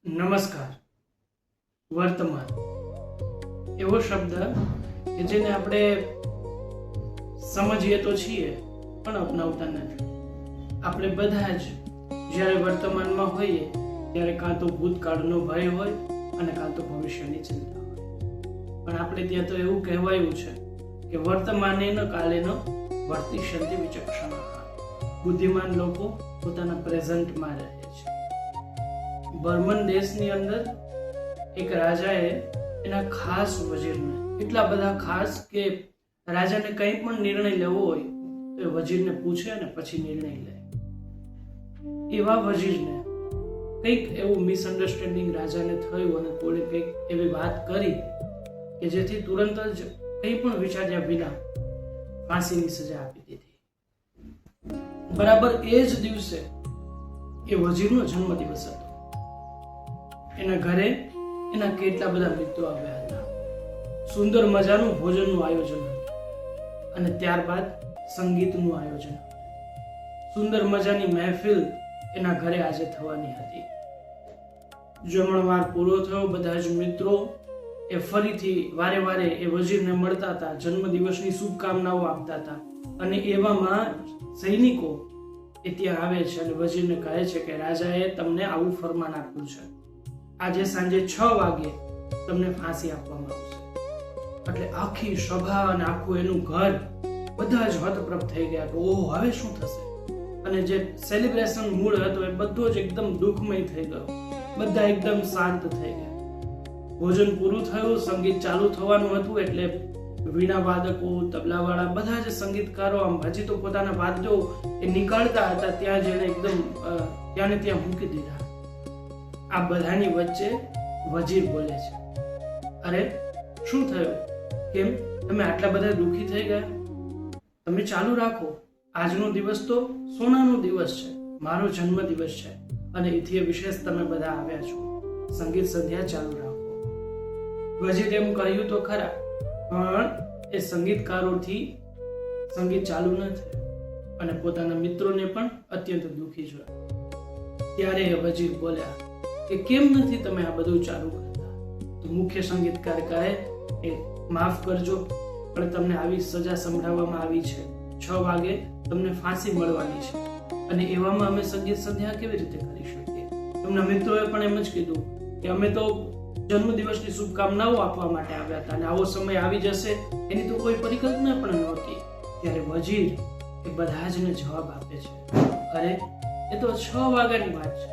નમસ્કાર. વર્તમાન એવો શબ્દ કે જેને આપણે સમજીએ તો છીએ પણ અપનાવતા નથી. આપણે બધા જ જ્યારે વર્તમાનમાં હોઈએ ત્યારે કાં તો ભૂતકાળનો ભય હોય અને કાં તો ભવિષ્યની ચિંતા હોય. પણ આપણે ત્યાં તો એવું કહેવાયું છે કે વર્તમાને ન કાલે ન વર્તિષ્યન્તિ વિચક્ષણાઃ. બુદ્ધિમાન લોકો પોતાના પ્રેઝન્ટમાં રહે છે. બર્મન દેશની અંદર એક રાજાએ એના ખાસ વજીરને, એટલા બધા ખાસ કે રાજાને કંઈ પણ નિર્ણય લેવો હોય તો એ વજીરને પૂછે અને પછી નિર્ણય લે. એવા વજીરને કંઈક એવું મિસઅન્ડરસ્ટેન્ડિંગ રાજાને થયું અને કોણે કંઈક એવી વાત કરી કે જેથી તુરંત જ કંઈ પણ વિચાર્યા વિના ફાંસીની સજા આપી દીધી. બરાબર એ જ દિવસે એ વજીરનો જન્મદિવસ હતો. એના ઘરે એના કેટલા બધા મિત્રો આવ્યા હતા. સુંદર મજાનું ભોજનનું આયોજન હતું અને ત્યારબાદ સંગીતનું આયોજન. સુંદર મજાની મહેફિલ એના ઘરે આજે થવાની હતી. જમણવાર પૂરો થયો. બધા જ મિત્રો એ ફરીથી વારે વારે એ વજીરને મળતા હતા, જન્મદિવસની શુભકામનાઓ આપતા હતા. અને એવામાં સૈનિકો એ ત્યાં આવે છે અને વજીરને કહે છે કે રાજાએ તમને આવું ફરમાન આપ્યું છે, આજે સાંજે 6 વાગે તમને ફાંસી આપવામાં આવશે. એટલે આખી સભા અને આખું એનું ઘર બધા જ હતપ્રભ થઈ ગયા કે ઓહ, હવે શું થશે. અને જે સેલિબ્રેશન મૂડ હતો એ બધો જ એકદમ દુઃખમય થઈ ગયો. બધા એકદમ શાંત થઈ ગયા. ભોજન પૂરું થયું, સંગીત ચાલુ થવાનું હતું એટલે વીણા વાદકો, તબલાવાળા, બધા જ સંગીતકારો આમ હજી તો પોતાના વાદ્યો એ નીકળતા હતા ત્યાં જેને એકદમ ત્યાં ને ત્યાં મૂકી દીધા. આ બધાની વચ્ચે વજીર બોલે છે, અરે શું થયું? કેમ તમે આટલા બધા દુઃખી થઈ ગયા? તમે ચાલુ રાખો. આજનો દિવસ તો સોનાનો દિવસ છે, મારો જન્મ દિવસ છે અને એથી વિશેષ તમે બધા આવ્યા છો. સંગીત સંધ્યા ચાલુ રાખો. વજીર એમ કહ્યું તો ખરા, પણ એ સંગીતકારોથી સંગીત ચાલુ ન થયું અને પોતાના મિત્રોને પણ અત્યંત દુઃખી જોયા. ત્યારે એ વજીર બોલ્યા કે કેમ નથી તમે આ બધું ચાલુ કરતા? તો મુખ્ય સંગીતકાર કહે એ માફ કરજો, પણ તમને આવી સજા સંભળાવવામાં આવી છે. 6 વાગે તમને ફાંસી મળવાની છે અને એવામાં અમે સંગીત સંધ્યા કેવી રીતે કરી શકીએ? એમના મિત્રોએ પણ એમ જ કીધું કે અમે તો જન્મદિવસની શુભકામનાઓ આપવા માટે આવ્યા હતા અને આવો સમય આવી જશે એની તો કોઈ પરિકલ્પના પણ નહોતી. ત્યારે વજીર એ બધા જને જવાબ આપે છે, અરે એ તો 6 વાગ્યાની વાત છે,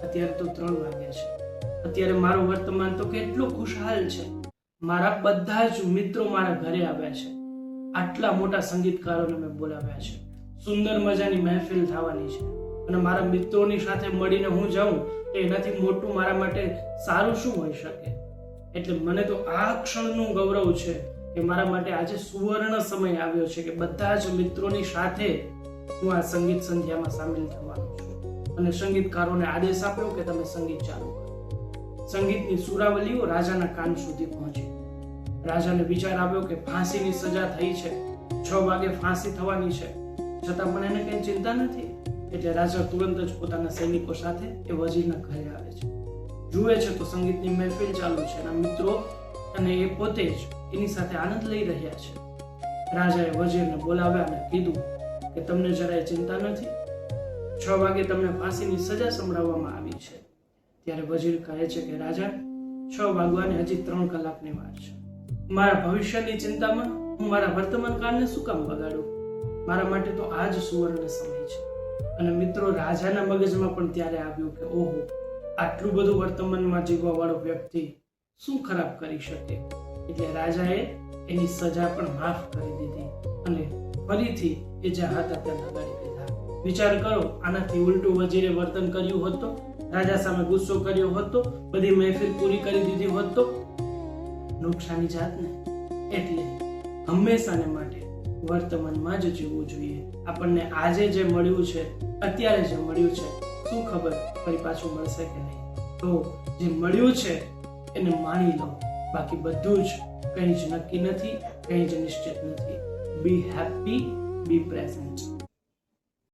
અત્યારે તો 3 વાગ્યા છે. અત્યારે મારો વર્તમાન તો કેટલો ખુશહાલ છે. મારા બધા જ મિત્રો મારા ઘરે આવ્યા છે. આટલા મોટા સંગીતકારોને મેં બોલાવ્યા છે. સુંદર મજાની મહેફિલ થવાની છે અને મારા મિત્રોની સાથે મળીને હું જાઉં તો એનાથી મોટું મારા માટે સારું શું હોઈ શકે? એટલે મને તો આ ક્ષણનું ગૌરવ છે કે મારા માટે આજે સુવર્ણ સમય આવ્યો છે કે બધા જ મિત્રોની સાથે હું આ સંગીત સંધ્યામાં સામેલ થવાનો છું. અને સંગીતકારોને આદેશ આપ્યો કે તમે સંગીત ચાલુ કરો. સંગીતની સુરાવલીઓ રાજાના કાન સુધી પહોંચી. રાજાને વિચાર આવ્યો કે ફાંસીની સજા થઈ છે, 6 વાગે ફાંસી થવાની છે, છતાં પણ એને કઈ ચિંતા નથી. એટલે રાજા તુરંત જ પોતાના સૈનિકો સાથે એ વજીરના ઘરે આવે છે. જુએ છે તો સંગીતની મહેફિલ ચાલુ છે, એના મિત્રો અને એ પોતે જ એની સાથે આનંદ લઈ રહ્યા છે. રાજાએ વજીરને બોલાવ્યા અને કીધું કે તમને જરાય ચિંતા નથી, 6 વાગે તમને ફાંસીની સજા સંભળાવવામાં આવી છે. ત્યારે વજીર કહે છે કે રાજા, 6 વાગવાને હજી 3 કલાકની વાર છે. મારા ભવિષ્યની ચિંતામાં હું મારા વર્તમાન કાળને શું કામ બગાડું? મારા માટે તો આ જ સુવર્ણ સમય છે. અને મિત્રો, રાજાના મગજમાં પણ ત્યારે આવ્યું કે ઓહો, આટલું બધું વર્તમાનમાં જીવવા વાળો વ્યક્તિ શું ખરાબ કરી શકે? એટલે રાજાએ એની સજા પણ માફ કરી દીધી અને ફરીથી એ જ્યાં હતા ત્યાં લગાડી દીધા. વિચાર કરો, આનાથી ઉલટું વજીરે વર્તન કર્યું હોત તો, રાજા સામે ગુસ્સો કર્યો હોત તો, બધી મહેફિલ પૂરી કરી દીધી હોત તો નુકસાની જાત ને. એટલે હંમેશાને માટે વર્તમાનમાં જ જીવવું જોઈએ. આપણને આજે જે મળ્યું છે, અત્યારે જે મળ્યું છે, શું ખબર ફરી પાછું મળશે કે નહીં. તો જે મળ્યું છે એને માણી લો. બાકી બધું જ કંઈ જ નક્કી નથી, કંઈ જ નિશ્ચિત નથી. Be happy, be present.